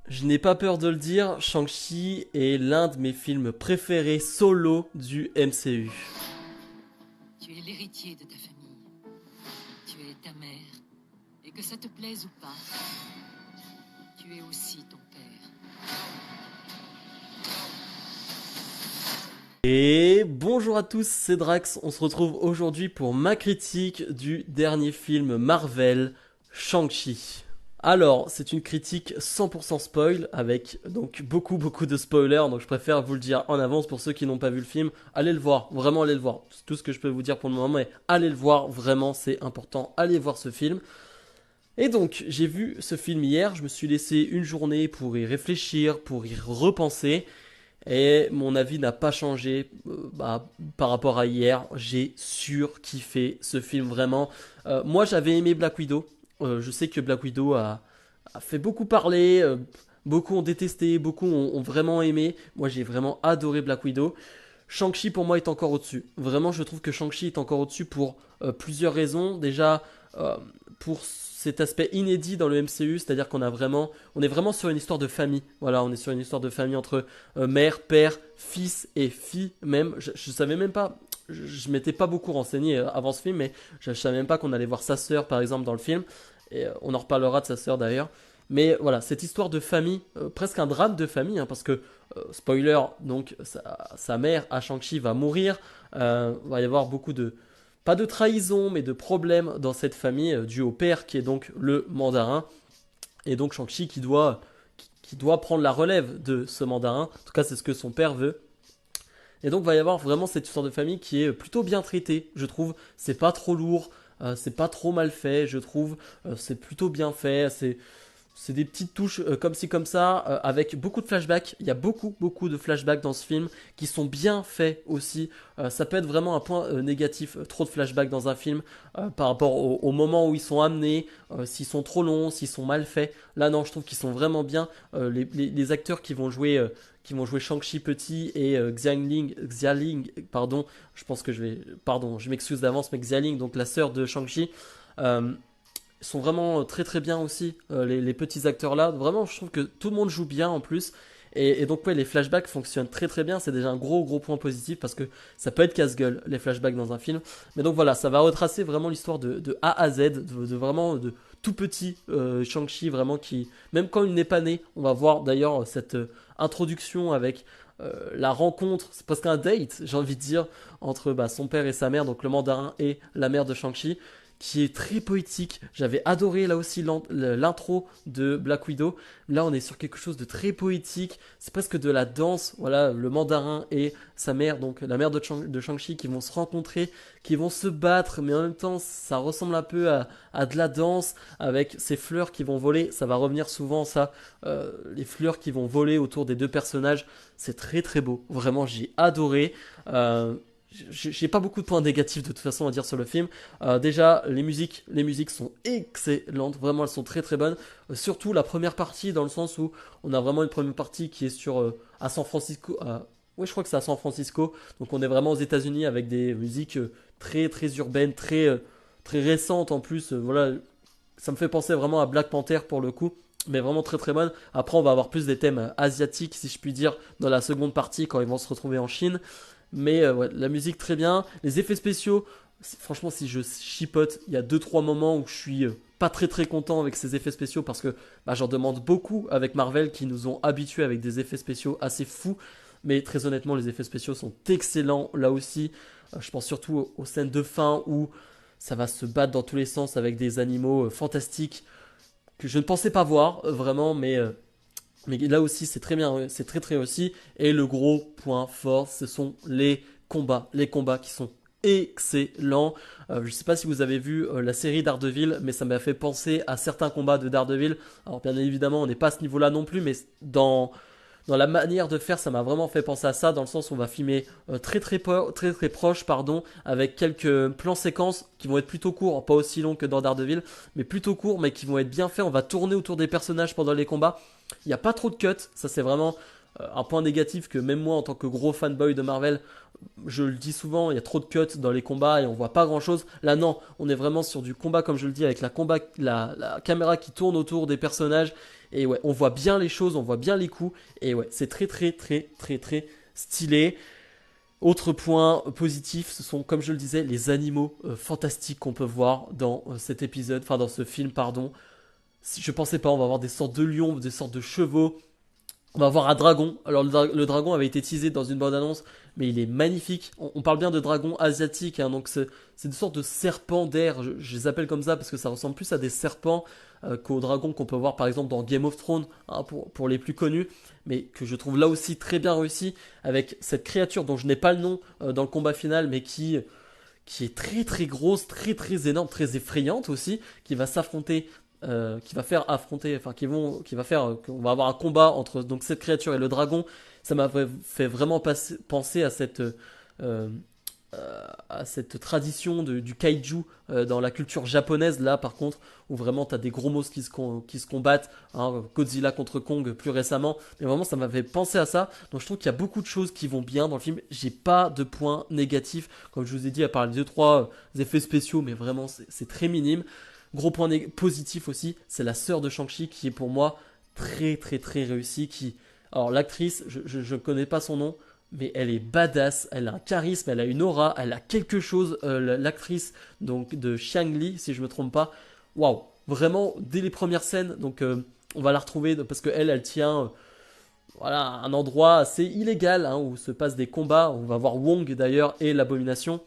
Je n'ai pas peur de le dire, Shang-Chi est l'un de mes films préférés solo du MCU. Tu es l'héritier de ta famille. Tu es ta mère. Et que ça te plaise ou pas, tu es aussi ton père. Et bonjour à tous, c'est Drax, on se retrouve aujourd'hui pour ma critique du dernier film Marvel, Shang-Chi. Alors, c'est une critique 100% spoil, avec donc beaucoup de spoilers, donc je préfère vous le dire en avance pour ceux qui n'ont pas vu le film. Allez le voir, vraiment allez le voir. C'est tout ce que je peux vous dire pour le moment, mais allez le voir, vraiment c'est important, allez voir ce film. Et donc, j'ai vu ce film hier, je me suis laissé une journée pour y réfléchir, pour y repenser. Et mon avis n'a pas changé par rapport à hier. J'ai surkiffé ce film vraiment. Moi j'avais aimé Black Widow. Je sais que Black Widow a fait beaucoup parler. Beaucoup ont détesté, beaucoup ont vraiment aimé. Moi j'ai vraiment adoré Black Widow. Shang-Chi pour moi est encore au-dessus. Vraiment je trouve que Shang-Chi est encore au-dessus pour plusieurs raisons. Déjà euh, pour cet aspect inédit dans le MCU, c'est-à-dire on est vraiment sur une histoire de famille. Voilà, on est sur une histoire de famille entre mère, père, fils et fille même. Je savais même pas, je m'étais pas beaucoup renseigné avant ce film, mais je savais même pas qu'on allait voir sa sœur par exemple dans le film. Et on en reparlera de sa sœur d'ailleurs. Mais voilà, cette histoire de famille, presque un drame de famille, hein, parce que, spoiler, donc sa mère à Shang-Chi va mourir. Va y avoir beaucoup de, pas de trahison, mais de problèmes dans cette famille, dû au père qui est donc le mandarin. Et donc Shang-Chi qui doit prendre la relève de ce mandarin. En tout cas, c'est ce que son père veut. Et donc, va y avoir vraiment cette histoire de famille qui est plutôt bien traitée, je trouve. C'est pas trop lourd, c'est pas trop mal fait, je trouve. C'est plutôt bien fait. C'est des petites touches comme ci comme ça, avec beaucoup de flashbacks. Il y a beaucoup de flashbacks dans ce film qui sont bien faits aussi. Ça peut être vraiment un point négatif, trop de flashbacks dans un film par rapport au moment où ils sont amenés, s'ils sont trop longs, s'ils sont mal faits. Là non, je trouve qu'ils sont vraiment bien. Les acteurs qui vont jouer Shang-Chi petit et Xialing, pardon, je pense que pardon, je m'excuse d'avance, mais Xialing, donc la sœur de Shang-Chi. Euh, sont vraiment très bien aussi, les petits acteurs là. Vraiment, je trouve que tout le monde joue bien en plus. Et donc, ouais, les flashbacks fonctionnent très bien. C'est déjà un gros point positif parce que ça peut être casse-gueule, les flashbacks dans un film. Mais donc voilà, ça va retracer vraiment l'histoire de A à Z, de vraiment de tout petit Shang-Chi, vraiment qui, même quand il n'est pas né, on va voir d'ailleurs cette introduction avec la rencontre, c'est presque un date, j'ai envie de dire, entre son père et sa mère, donc le mandarin et la mère de Shang-Chi qui est très poétique. J'avais adoré là aussi l'intro de Black Widow. Là, on est sur quelque chose de très poétique. C'est presque de la danse. Voilà, le mandarin et sa mère, donc la mère de Shang-Chi, qui vont se rencontrer, qui vont se battre, mais en même temps, ça ressemble un peu à de la danse avec ces fleurs qui vont voler. Ça va revenir souvent, ça, les fleurs qui vont voler autour des deux personnages. C'est très beau. Vraiment, j'ai adoré. J'ai pas beaucoup de points négatifs de toute façon à dire sur le film. Déjà, les musiques sont excellentes, vraiment elles sont très bonnes. Surtout la première partie, dans le sens où on a vraiment une première partie qui est sur à San Francisco. Oui, je crois que c'est à San Francisco. Donc on est vraiment aux États-Unis avec des musiques très urbaines, très récentes en plus. Voilà, ça me fait penser vraiment à Black Panther pour le coup. Mais vraiment très bonne. Après, on va avoir plus des thèmes asiatiques, si je puis dire, dans la seconde partie quand ils vont se retrouver en Chine. Mais ouais, la musique très bien. Les effets spéciaux, franchement, si je chipote, il y a deux trois moments où je suis pas très content avec ces effets spéciaux parce que j'en demande beaucoup avec Marvel qui nous ont habitués avec des effets spéciaux assez fous. Mais très honnêtement, les effets spéciaux sont excellents là aussi. Je pense surtout aux scènes de fin où ça va se battre dans tous les sens avec des animaux fantastiques que je ne pensais pas voir vraiment, mais là aussi, c'est très bien, c'est très aussi. Et le gros point fort, ce sont les combats. Les combats qui sont excellents. Je sais pas si vous avez vu la série Daredevil, mais ça m'a fait penser à certains combats de Daredevil. Alors bien évidemment, on n'est pas à ce niveau-là non plus, mais dans la manière de faire, ça m'a vraiment fait penser à ça, dans le sens où on va filmer très proche, pardon, avec quelques plans séquences qui vont être plutôt courts, pas aussi longs que dans Daredevil, mais plutôt courts, mais qui vont être bien faits. On va tourner autour des personnages pendant les combats. Il n'y a pas trop de cuts, ça c'est vraiment un point négatif que même moi en tant que gros fanboy de Marvel, je le dis souvent, il y a trop de cuts dans les combats et on voit pas grand chose. Là non, on est vraiment sur du combat comme je le dis avec la caméra qui tourne autour des personnages et ouais, on voit bien les choses, on voit bien les coups et ouais, c'est très très très très très stylé. Autre point positif, ce sont, comme je le disais, les animaux fantastiques qu'on peut voir dans cet épisode, enfin dans ce film, pardon. Je pensais pas, on va avoir des sortes de lions, des sortes de chevaux, on va avoir un dragon. Alors le dragon avait été teasé dans une bande-annonce, mais il est magnifique. On parle bien de dragon asiatique, hein, donc c'est une sorte de serpent d'air. Je les appelle comme ça parce que ça ressemble plus à des serpents qu'aux dragons qu'on peut voir par exemple dans Game of Thrones, hein, pour les plus connus, mais que je trouve là aussi très bien réussi avec cette créature dont je n'ai pas le nom dans le combat final, mais qui est très très grosse, très très énorme, très effrayante aussi, qui va s'affronter, qui va faire affronter, enfin qui va faire qu'on va avoir un combat entre donc cette créature et le dragon. Ça m'a fait vraiment penser euh, à cette tradition du kaiju dans la culture japonaise là par contre où vraiment t'as des gros monstres qui se combattent, hein, Godzilla contre Kong plus récemment, mais vraiment ça m'avait pensé à ça, donc je trouve qu'il y a beaucoup de choses qui vont bien dans le film. J'ai pas de points négatifs comme je vous ai dit à part les 2-3 effets spéciaux, mais vraiment c'est très minime. Gros point positif aussi, c'est la sœur de Shang-Chi qui est pour moi très très très réussie, alors l'actrice je connais pas son nom, mais elle est badass, elle a un charisme, elle a une aura, elle a quelque chose, l'actrice donc de Shang Li, si je me trompe pas. Waouh, vraiment dès les premières scènes, donc on va la retrouver parce que elle tient voilà un endroit assez illégal, hein, où se passent des combats. On va voir Wong d'ailleurs et l'abomination,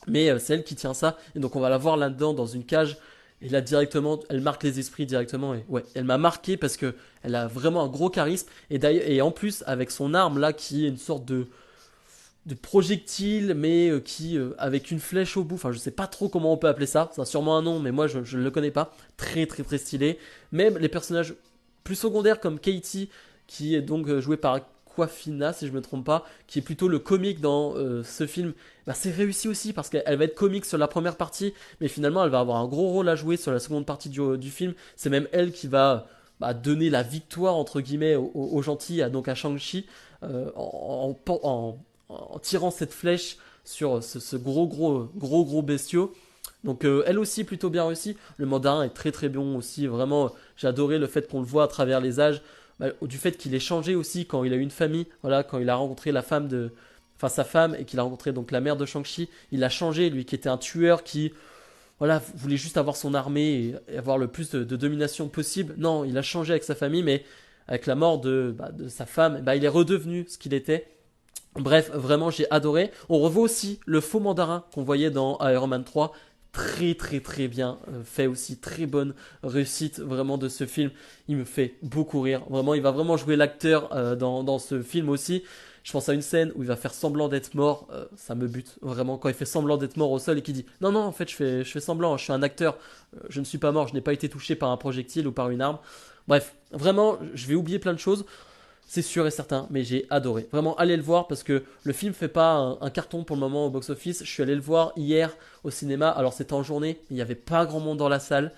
mais c'est elle qui tient ça, et donc on va la voir là-dedans dans une cage. Et là directement, elle marque les esprits directement. Et ouais, elle m'a marqué parce que elle a vraiment un gros charisme. Et en plus, avec son arme là, qui est une sorte de projectile, mais qui avec une flèche au bout. Enfin, je sais pas trop comment on peut appeler ça. Ça a sûrement un nom, mais moi je ne le connais pas. Très très très stylé. Même les personnages plus secondaires comme Katie, qui est donc joué par Aquafina, si je me trompe pas, qui est plutôt le comique dans ce film. Bah, c'est réussi aussi parce qu'elle va être comique sur la première partie, mais finalement elle va avoir un gros rôle à jouer sur la seconde partie du film. C'est même elle qui va donner la victoire entre guillemets aux gentils, donc à Shang-Chi, en tirant cette flèche sur ce gros bestiau. Donc elle aussi plutôt bien réussi. Le mandarin est très très bon aussi. Vraiment, j'ai adoré le fait qu'on le voit à travers les âges. Du fait qu'il ait changé aussi quand il a eu une famille. Voilà, quand il a rencontré enfin sa femme, et qu'il a rencontré donc la mère de Shang-Chi. Il a changé, lui qui était un tueur qui voilà, voulait juste avoir son armée et avoir le plus de domination possible. Non, il a changé avec sa famille, mais avec la mort de sa femme, il est redevenu ce qu'il était. Bref, vraiment j'ai adoré. On revoit aussi le faux mandarin qu'on voyait dans Iron Man 3. Très très très bien fait aussi, très bonne réussite vraiment de ce film. Il me fait beaucoup rire. Vraiment, il va vraiment jouer l'acteur dans ce film aussi. Je pense à une scène où il va faire semblant d'être mort, ça me bute vraiment quand il fait semblant d'être mort au sol et qu'il dit non non en fait je fais semblant, je suis un acteur, je ne suis pas mort, je n'ai pas été touché par un projectile ou par une arme. Bref, vraiment je vais oublier plein de choses. C'est sûr et certain, mais j'ai adoré. Vraiment, allez le voir parce que le film fait pas un carton pour le moment au box-office. Je suis allé le voir hier au cinéma. Alors c'était en journée, il n'y avait pas grand monde dans la salle.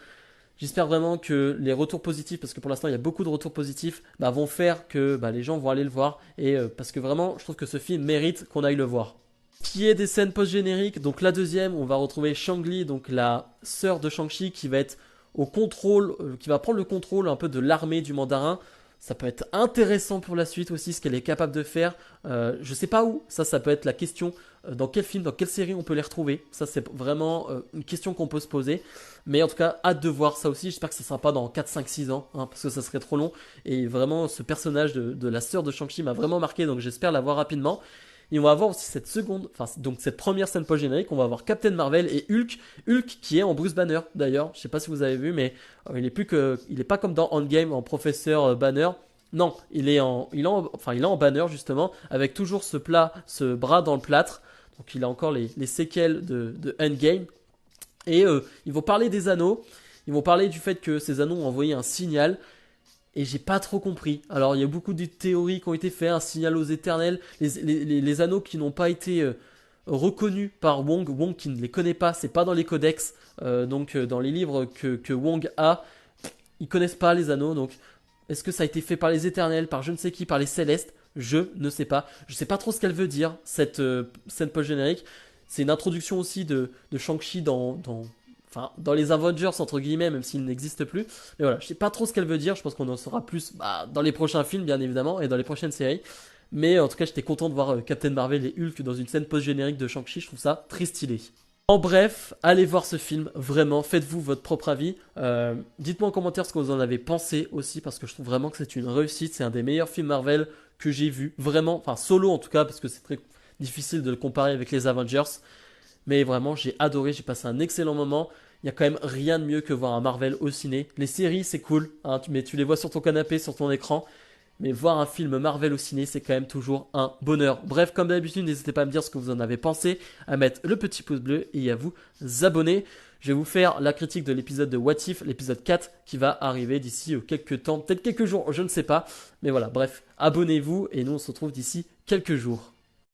J'espère vraiment que les retours positifs, parce que pour l'instant il y a beaucoup de retours positifs, vont faire que les gens vont aller le voir. Et parce que vraiment, je trouve que ce film mérite qu'on aille le voir. Qui est des scènes post-génériques. Donc la deuxième, on va retrouver Shang-Li, donc la sœur de Shang-Chi, qui va être au contrôle, qui va prendre le contrôle un peu de l'armée du mandarin. Ça peut être intéressant pour la suite aussi, ce qu'elle est capable de faire. Je sais pas où, ça peut être la question. Dans quel film, dans quelle série on peut les retrouver. Ça, c'est vraiment une question qu'on peut se poser. Mais en tout cas, hâte de voir ça aussi. J'espère que ça sera pas dans 4, 5, 6 ans, hein, parce que ça serait trop long. Et vraiment, ce personnage de la sœur de Shang-Chi m'a vraiment marqué, donc j'espère la voir rapidement. Et on va avoir aussi cette première scène post-générique. On va avoir Captain Marvel et Hulk qui est en Bruce Banner d'ailleurs. Je sais pas si vous avez vu, mais il est pas comme dans Endgame en professeur Banner. Non, il est en Banner justement, avec toujours ce bras dans le plâtre. Donc il a encore les séquelles de Endgame. Et ils vont parler des anneaux. Ils vont parler du fait que ces anneaux ont envoyé un signal. Et j'ai pas trop compris. Alors il y a beaucoup de théories qui ont été faites, un signal aux éternels, les anneaux qui n'ont pas été reconnus par Wong qui ne les connaît pas, c'est pas dans les codex, donc dans les livres que Wong a, ils connaissent pas les anneaux, donc Est-ce que ça a été fait par les Éternels, par je ne sais qui, par les Célestes? Je ne sais pas. Je sais pas trop ce qu'elle veut dire, cette scène post-générique. C'est une introduction aussi de Shang-Chi enfin, dans les Avengers, entre guillemets, même s'il n'existe plus. Mais voilà, je sais pas trop ce qu'elle veut dire. Je pense qu'on en saura plus dans les prochains films, bien évidemment, et dans les prochaines séries. Mais en tout cas, j'étais content de voir Captain Marvel et Hulk dans une scène post-générique de Shang-Chi. Je trouve ça très stylé. En bref, allez voir ce film, vraiment, faites-vous votre propre avis. Dites-moi en commentaire ce que vous en avez pensé aussi, parce que je trouve vraiment que c'est une réussite. C'est un des meilleurs films Marvel que j'ai vu, vraiment, enfin solo en tout cas, parce que c'est très difficile de le comparer avec les Avengers. Mais vraiment, j'ai adoré, j'ai passé un excellent moment. Il y a quand même rien de mieux que voir un Marvel au ciné. Les séries, c'est cool, hein, mais tu les vois sur ton canapé, sur ton écran. Mais voir un film Marvel au ciné, c'est quand même toujours un bonheur. Bref, comme d'habitude, n'hésitez pas à me dire ce que vous en avez pensé, à mettre le petit pouce bleu et à vous abonner. Je vais vous faire la critique de l'épisode de What If, l'épisode 4, qui va arriver d'ici quelques temps, peut-être quelques jours, je ne sais pas. Mais voilà, bref, abonnez-vous et nous on se retrouve d'ici quelques jours.